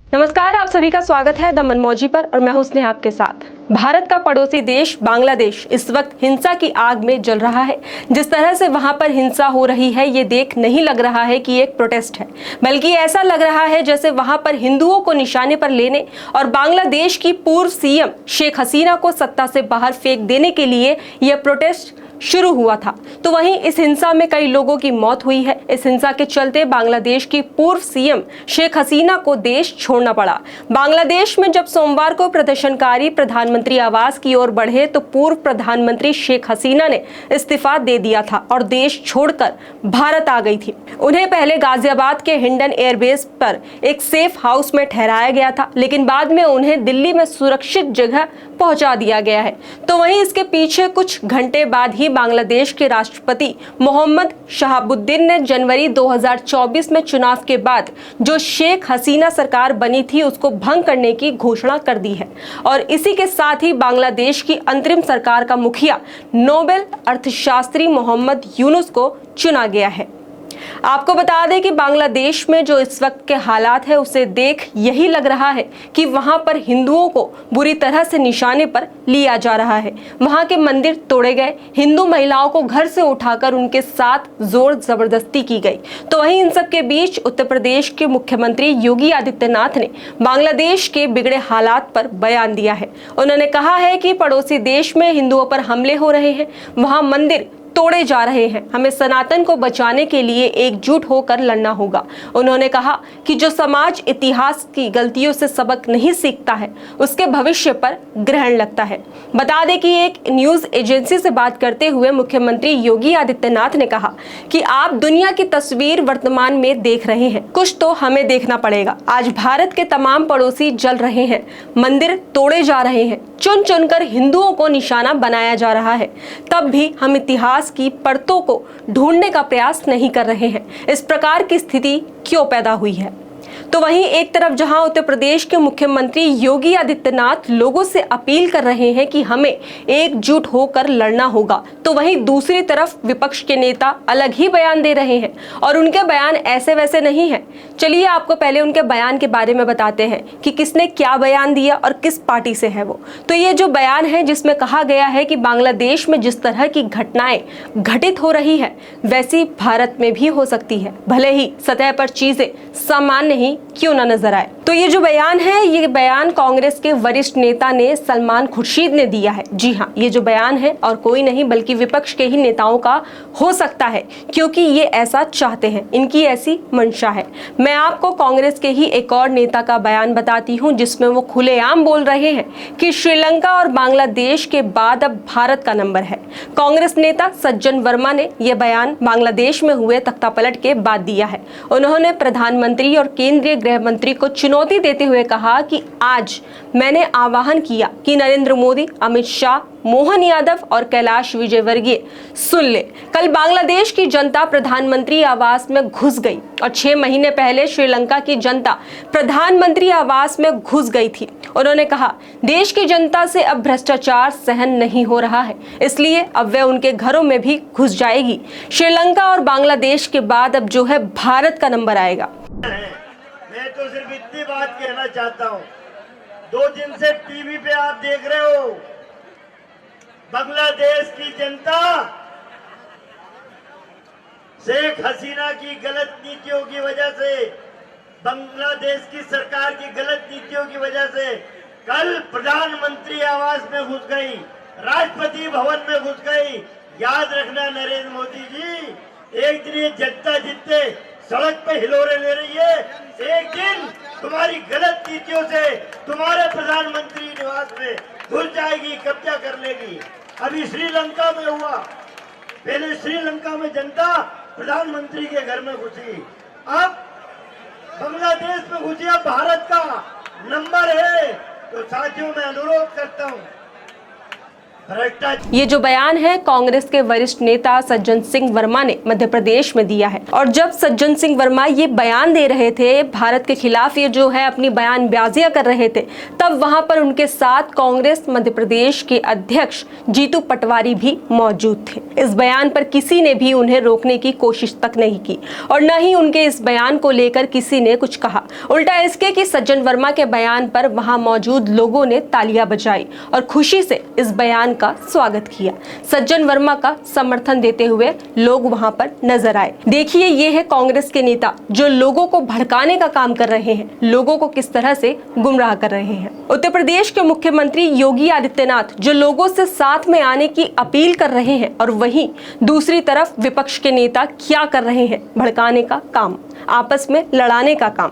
नमस्कार, आप सभी का स्वागत है द मनमौजी पर और मैं हूं स्नेहा आपके साथ। भारत का पड़ोसी देश बांग्लादेश इस वक्त हिंसा की आग में जल रहा है। जिस तरह से वहां पर हिंसा हो रही है ये देख नहीं लग रहा है कि एक प्रोटेस्ट है, बल्कि ऐसा लग रहा है जैसे वहां पर हिंदुओं को निशाने पर लेने और बांग्लादेश की पूर्व सीएम शेख हसीना को सत्ता से बाहर फेंक देने के लिए यह प्रोटेस्ट शुरू हुआ था। तो वहीं इस हिंसा में कई लोगों की मौत हुई है। इस हिंसा के चलते बांग्लादेश की पूर्व सीएम शेख हसीना को देश छोड़ना पड़ा। बांग्लादेश में जब सोमवार को प्रदर्शनकारी प्रधानमंत्री आवास की ओर बढ़े तो पूर्व प्रधानमंत्री शेख हसीना ने इस्तीफा दे दिया था और देश छोड़कर भारत आ गई थी। उन्हें पहले गाजियाबाद के हिंडन एयरबेस पर एक सेफ हाउस में ठहराया गया था, लेकिन बाद में उन्हें दिल्ली में सुरक्षित जगह पहुंचा दिया गया है। तो वहीं इसके पीछे कुछ घंटे बाद ही बांग्लादेश के राष्ट्रपति मोहम्मद शहाबुद्दीन ने जनवरी 2024 में चुनाव के बाद जो शेख हसीना सरकार बनी थी उसको भंग करने की घोषणा कर दी है और इसी के साथ ही बांग्लादेश की अंतरिम सरकार का मुखिया नोबेल अर्थशास्त्री मोहम्मद यूनुस को चुना गया है। आपको बता दें कि बांग्लादेश में जो इस वक्त के हालात है उसे देख यही लग रहा है कि वहां पर हिंदुओं को बुरी तरह से निशाने पर लिया जा रहा है। वहां के मंदिर तोड़े गए, हिंदू महिलाओं को घर से उठाकर उनके साथ जोर जबरदस्ती की गई। तो वहीं इन सब के बीच उत्तर प्रदेश के मुख्यमंत्री योगी आदित्यनाथ ने बांग्लादेश के बिगड़े हालात पर बयान दिया है। उन्होंने कहा है कि पड़ोसी देश में हिंदुओं पर हमले हो रहे हैं, वहां मंदिर तोड़े जा रहे हैं, हमें सनातन को बचाने के लिए एकजुट होकर लड़ना होगा। उन्होंने कहा कि जो समाज इतिहास की गलतियों से सबक नहीं सीखता है उसके भविष्य पर ग्रहण लगता है। बता दें कि एक न्यूज एजेंसी से बात करते हुए मुख्यमंत्री योगी आदित्यनाथ ने कहा कि आप दुनिया की तस्वीर वर्तमान में देख रहे हैं, कुछ तो हमें देखना पड़ेगा। आज भारत के तमाम पड़ोसी जल रहे हैं, मंदिर तोड़े जा रहे हैं, चुन चुनकर हिंदुओं को निशाना बनाया जा रहा है, तब भी हम इतिहास की परतों को ढूंढने का प्रयास नहीं कर रहे हैं। इस प्रकार की स्थिति क्यों पैदा हुई है? तो वहीं एक तरफ जहां उत्तर प्रदेश के मुख्यमंत्री योगी आदित्यनाथ लोगों से अपील कर रहे हैं कि हमें एकजुट होकर लड़ना होगा, तो वहीं दूसरी तरफ विपक्ष के नेता अलग ही बयान दे रहे हैं और उनके बयान ऐसे वैसे नहीं है। चलिए आपको पहले उनके बयान के बारे में बताते हैं कि किसने क्या बयान दिया और किस पार्टी से है वो। तो ये जो बयान है जिसमें कहा गया है कि बांग्लादेश में जिस तरह की घटनाएं घटित हो रही है वैसी भारत में भी हो सकती है, भले ही सतह पर चीजें सामान्य ही क्यों ना नजर आए। तो ये जो बयान है ये बयान कांग्रेस के वरिष्ठ नेता ने सलमान खुर्शीद ने दिया है। जी हाँ, ये जो बयान है और कोई नहीं बल्कि विपक्ष के ही नेताओं का हो सकता है, क्योंकि ये ऐसा चाहते हैं, इनकी ऐसी मंशा है। मैं आपको कांग्रेस के ही एक और नेता का बयान बताती हूँ जिसमें वो खुलेआम बोल रहे हैं कि श्रीलंका और बांग्लादेश के बाद अब भारत का नंबर है। कांग्रेस नेता सज्जन वर्मा ने यह बयान बांग्लादेश में हुए तख्तापलट के बाद दिया है। उन्होंने प्रधानमंत्री और केंद्रीय गृह मंत्री को चुनौती देते हुए कहा कि आज मैंने आह्वान किया कि नरेंद्र मोदी, अमित शाह, मोहन यादव और कैलाश विजयवर्गीय सुन ले। कल बांग्लादेश की जनता प्रधानमंत्री आवास में घुस गई और 6 महीने पहले श्रीलंका की जनता प्रधानमंत्री आवास में घुस गई थी। उन्होंने कहा देश की जनता से अब भ्रष्टाचार सहन नहीं हो रहा है, इसलिए अब वह उनके घरों में भी घुस जाएगी। श्रीलंका और बांग्लादेश के बाद अब जो है भारत का नंबर आएगा। मैं तो सिर्फ इतनी बात कहना चाहता हूँ, 2 दिन से टीवी पे आप देख रहे हो बांग्लादेश की जनता शेख हसीना की गलत नीतियों की वजह से, बांग्लादेश की सरकार की गलत नीतियों की वजह से कल प्रधानमंत्री आवास में घुस गई, राष्ट्रपति भवन में घुस गई। याद रखना नरेंद्र मोदी जी, एक दिन ये जनता जितने सड़क पे हिलोरे ले रही है, एक दिन तुम्हारी गलत नीतियों से तुम्हारे प्रधानमंत्री निवास में घुस जाएगी, कब्जा कर लेगी। अभी श्रीलंका में हुआ, पहले श्रीलंका में जनता प्रधानमंत्री के घर में घुसी, अब बांग्लादेश में घुसी, अब भारत का नंबर है। तो साथियों मैं अनुरोध करता हूं, भ्रष्टाचार। ये जो बयान है कांग्रेस के वरिष्ठ नेता सज्जन सिंह वर्मा ने मध्य प्रदेश में दिया है। और जब सज्जन सिंह वर्मा ये बयान दे रहे थे, भारत के खिलाफ ये जो है अपनी बयानबाजियां कर रहे थे, तब वहां पर उनके साथ कांग्रेस मध्य प्रदेश के अध्यक्ष जीतू पटवारी भी मौजूद थे। इस बयान पर किसी ने भी उन्हें रोकने की कोशिश तक नहीं की और न ही उनके इस बयान को लेकर किसी ने कुछ कहा। उल्टा इसके कि सज्जन वर्मा के बयान पर वहां मौजूद लोगों ने तालियां बजाई और खुशी से इस बयान का स्वागत किया। सज्जन वर्मा का समर्थन देते हुए लोग वहां पर नजर आए। देखिए, ये है कांग्रेस के नेता जो लोगों को भड़काने का काम कर रहे हैं, लोगों को किस तरह से गुमराह कर रहे हैं। उत्तर प्रदेश के मुख्यमंत्री योगी आदित्यनाथ जो लोगों से साथ में आने की अपील कर रहे हैं, और वहीं दूसरी तरफ विपक्ष के नेता क्या कर रहे हैं? भड़काने का काम, आपस में लड़ाने का काम।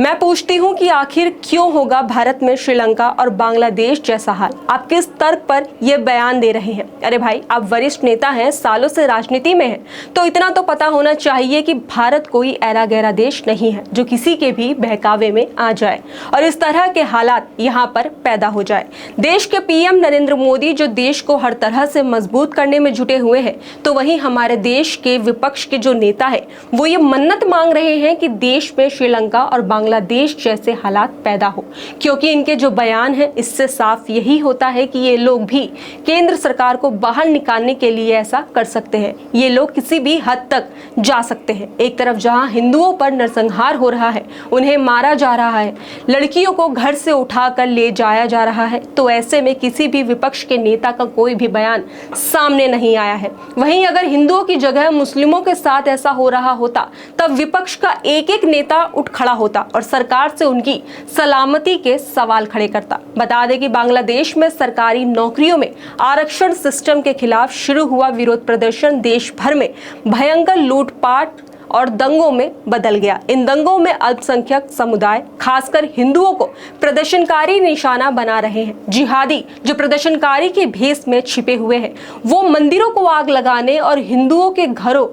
मैं पूछती हूँ कि आखिर क्यों होगा भारत में श्रीलंका और बांग्लादेश जैसा हाल? आप किस तर्क पर यह बयान दे रहे हैं? अरे भाई, आप वरिष्ठ नेता हैं, सालों से राजनीति में हैं, तो इतना तो पता होना चाहिए कि भारत कोई ऐरा गैरा देश नहीं है जो किसी के भी बहकावे में आ जाए और इस तरह के हालात यहाँ पर पैदा हो जाए। देश के पीएम नरेंद्र मोदी जो देश को हर तरह से मजबूत करने में जुटे हुए हैं, तो वहीं हमारे देश के विपक्ष के जो नेता है वो ये मन्नत मांग रहे हैं कि देश में श्रीलंका और बांग्लादेश जैसे हालात पैदा हो, क्योंकि इनके जो बयान है इससे साफ यही होता है कि ये लोग भी केंद्र सरकार को बाहर निकालने के लिए ऐसा कर सकते हैं। ये लोग किसी भी हद तक जा सकते हैं। एक तरफ जहां हिंदुओं पर नरसंहार हो रहा है, उन्हें मारा जा रहा है, लड़कियों को घर से उठाकर ले जाया जा रहा है, तो ऐसे में किसी भी विपक्ष के नेता का कोई भी बयान सामने नहीं आया है। वहीं अगर हिंदुओं की जगह मुस्लिमों के साथ ऐसा हो रहा होता, तब विपक्ष का एक एक नेता उठ खड़ा होता और सरकार से उनकी सलामती के सवाल खड़े करता। बता दें कि बांग्लादेश में सरकारी नौकरियों में आरक्षण सिस्टम के खिलाफ शुरू हुआ विरोध प्रदर्शन देश भर में भयंकर लूटपाट और दंगों में बदल गया। इन दंगों में अल्पसंख्यक समुदाय, खासकर हिंदुओं को प्रदर्शनकारी निशाना बना रहे हैं। जिहादी जो प्रदर्शनकारी के भेष में छिपे हुए हैं, वो मंदिरों को आग लगाने और हिंदुओं के घरों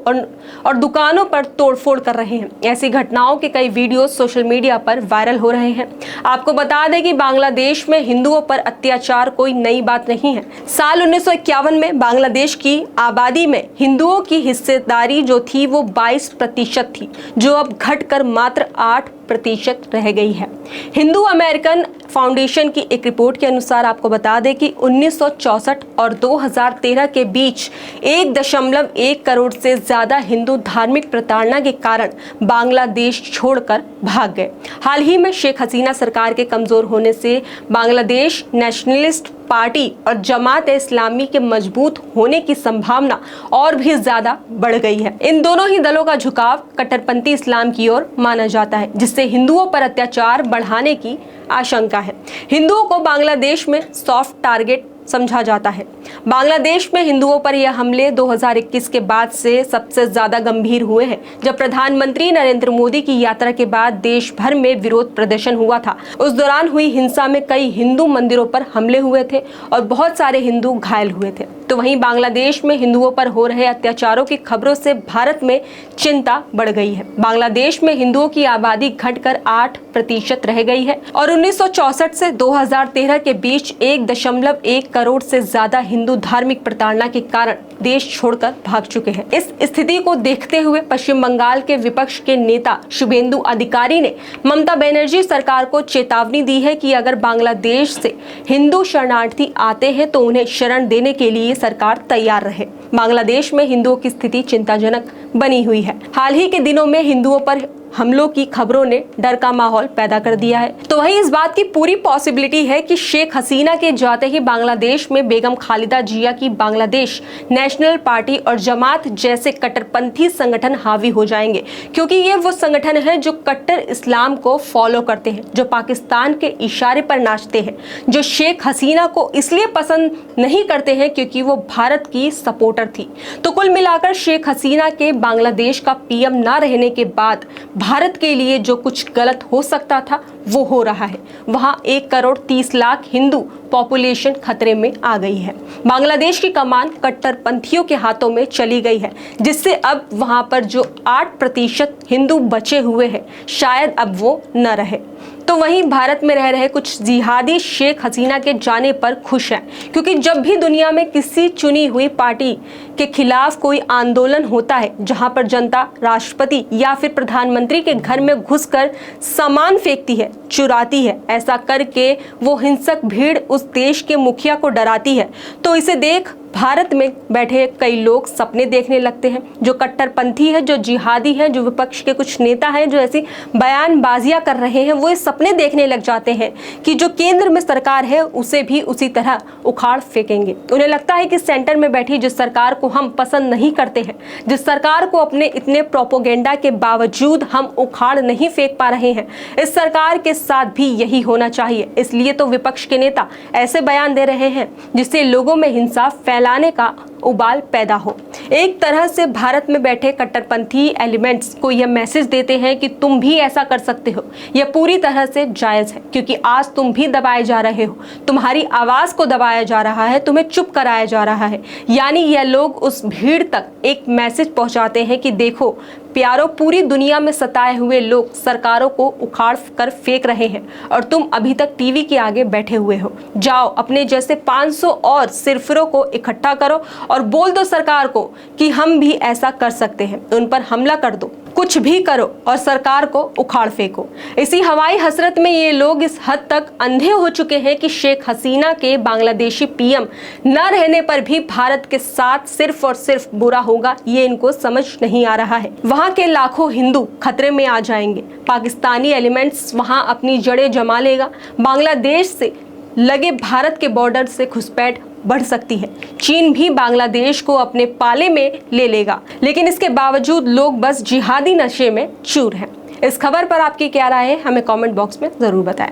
और दुकानों पर तोड़फोड़ कर रहे हैं। ऐसी घटनाओं के कई वीडियो सोशल मीडिया पर वायरल हो रहे हैं। आपको बता दें कि बांग्लादेश में हिंदुओं पर अत्याचार कोई नई बात नहीं है। साल 1951 में बांग्लादेश की आबादी में हिंदुओं की हिस्सेदारी जो थी वो 22% थी, जो अब घटकर मात्र 8% रह गई है। हिंदू अमेरिकन फाउंडेशन की एक रिपोर्ट के अनुसार आपको बता दें कि 1964 और 2013 के बीच 1.1 करोड़ से ज्यादा हिंदू धार्मिक प्रताड़ना के कारण बांग्लादेश छोड़कर भाग गए। हाल ही में शेख हसीना सरकार के कमजोर होने से बांग्लादेश नेशनलिस्ट पार्टी और जमात इस्लामी के मजबूत होने की संभावना और भी ज्यादा बढ़ गई है। इन दोनों ही दलों का झुकाव कट्टरपंथी इस्लाम की ओर माना जाता है, जिससे हिंदुओं पर अत्याचार बढ़ाने की आशंका है। हिंदुओं को बांग्लादेश में सॉफ्ट टारगेट समझा जाता है। बांग्लादेश में हिंदुओं पर यह हमले 2021 के बाद से सबसे ज्यादा गंभीर हुए हैं, जब प्रधानमंत्री नरेंद्र मोदी की यात्रा के बाद देश भर में विरोध प्रदर्शन हुआ था। उस दौरान हुई हिंसा में कई हिंदू मंदिरों पर हमले हुए थे और बहुत सारे हिंदू घायल हुए थे। तो वहीं बांग्लादेश में हिंदुओं पर हो रहे अत्याचारों की खबरों से भारत में चिंता बढ़ गई है। बांग्लादेश में हिंदुओं की आबादी घटकर 8% रह गई है और 1964 से 2013 के बीच 1.1 करोड़ से ज्यादा हिंदू धार्मिक प्रताड़ना के कारण देश छोड़कर भाग चुके हैं। इस स्थिति को देखते हुए पश्चिम बंगाल के विपक्ष के नेता शुभेंदु अधिकारी ने ममता बनर्जी सरकार को चेतावनी दी है कि अगर बांग्लादेश से हिंदू शरणार्थी आते हैं तो उन्हें शरण देने के लिए सरकार तैयार रहे। बांग्लादेश में हिंदुओं की स्थिति चिंताजनक बनी हुई है। हाल ही के दिनों में हिंदुओं पर हमलों की खबरों ने डर का माहौल पैदा कर दिया है। तो वहीं इस बात की पूरी पॉसिबिलिटी है कि शेख हसीना के जाते ही बांग्लादेश में बेगम खालिदा जिया की बांग्लादेश नेशनल पार्टी और जमात जैसे कट्टरपंथी संगठन हावी हो जाएंगे, क्योंकि ये वो संगठन है जो कट्टर इस्लाम को फॉलो करते हैं, जो पाकिस्तान के इशारे पर नाचते हैं, जो शेख हसीना को इसलिए पसंद नहीं करते हैं क्योंकि वो भारत की सपोर्टर थी। तो कुल मिलाकर शेख हसीना के बांग्लादेश का पीएम ना रहने के बाद भारत के लिए जो कुछ गलत हो सकता था वो हो रहा है। वहां 1 करोड़ 30 लाख हिंदू पॉपुलेशन खतरे में आ गई है। बांग्लादेश की कमान कट्टरपंथियों के हाथों में चली गई है, जिससे अब वहां पर जो 8% हिंदू बचे हुए हैं शायद अब वो न रहे। तो वहीं भारत में रह रहे कुछ जिहादी शेख हसीना के जाने पर खुश हैं, क्योंकि जब भी दुनिया में किसी चुनी हुई पार्टी के खिलाफ कोई आंदोलन होता है जहां पर जनता राष्ट्रपति या फिर प्रधानमंत्री के घर में घुसकर सामान फेंकती है, चुराती है, ऐसा करके वो हिंसक भीड़ उस देश के मुखिया को डराती है, तो इसे देख भारत में बैठे कई लोग सपने देखने लगते हैं। जो कट्टरपंथी है, जो जिहादी है, जो विपक्ष के कुछ नेता हैं जो ऐसी बयानबाजियां कर रहे हैं, वो ये सपने देखने लग जाते हैं कि जो केंद्र में सरकार है उसे भी उसी तरह उखाड़ फेंकेंगे। उन्हें लगता है कि सेंटर में बैठी जिस सरकार को हम पसंद नहीं करते हैं, जिस सरकार को अपने इतने प्रोपोगेंडा के बावजूद हम उखाड़ नहीं फेंक पा रहे हैं, इस सरकार के साथ भी यही होना चाहिए। इसलिए तो विपक्ष के नेता ऐसे बयान दे रहे हैं जिससे लोगों में हिंसा फैलाने का उबाल पैदा हो। एक तरह से भारत में बैठे कट्टरपंथी एलिमेंट्स को यह मैसेज देते हैं कि तुम भी ऐसा कर सकते हो। यह पूरी तरह से जायज है, क्योंकि आज तुम भी दबाए जा रहे हो, तुम्हारी आवाज को दबाया जा रहा है, तुम्हें चुप कराया जा रहा है। यानी यह लोग उस भीड़ तक एक मैसेज पहुंचाते हैं कि देखो प्यारो, पूरी दुनिया में सताए हुए लोग सरकारों को उखाड़ कर फेंक रहे हैं और तुम अभी तक टीवी के आगे बैठे हुए हो। जाओ अपने जैसे 500 और सिरफिरों को इकट्ठा करो और बोल दो सरकार को कि हम भी ऐसा कर सकते हैं। उन पर हमला कर दो, कुछ भी करो और सरकार को उखाड़ फेंको। इसी हवाई हसरत में ये लोग इस हद तक अंधे हो चुके हैं कि शेख हसीना के बांग्लादेशी पीएम न रहने पर भी भारत के साथ सिर्फ और सिर्फ बुरा होगा, ये इनको समझ नहीं आ रहा है। वहां के लाखों हिंदू खतरे में आ जाएंगे, पाकिस्तानी एलिमेंट्स वहां अपनी जड़ें जमा लेगा, बांग्लादेश से लगे भारत के बॉर्डर से घुसपैठ बढ़ सकती है, चीन भी बांग्लादेश को अपने पाले में ले लेगा। लेकिन इसके बावजूद लोग बस जिहादी नशे में चूर हैं। इस खबर पर आपकी क्या राय है, हमें कमेंट बॉक्स में जरूर बताएं।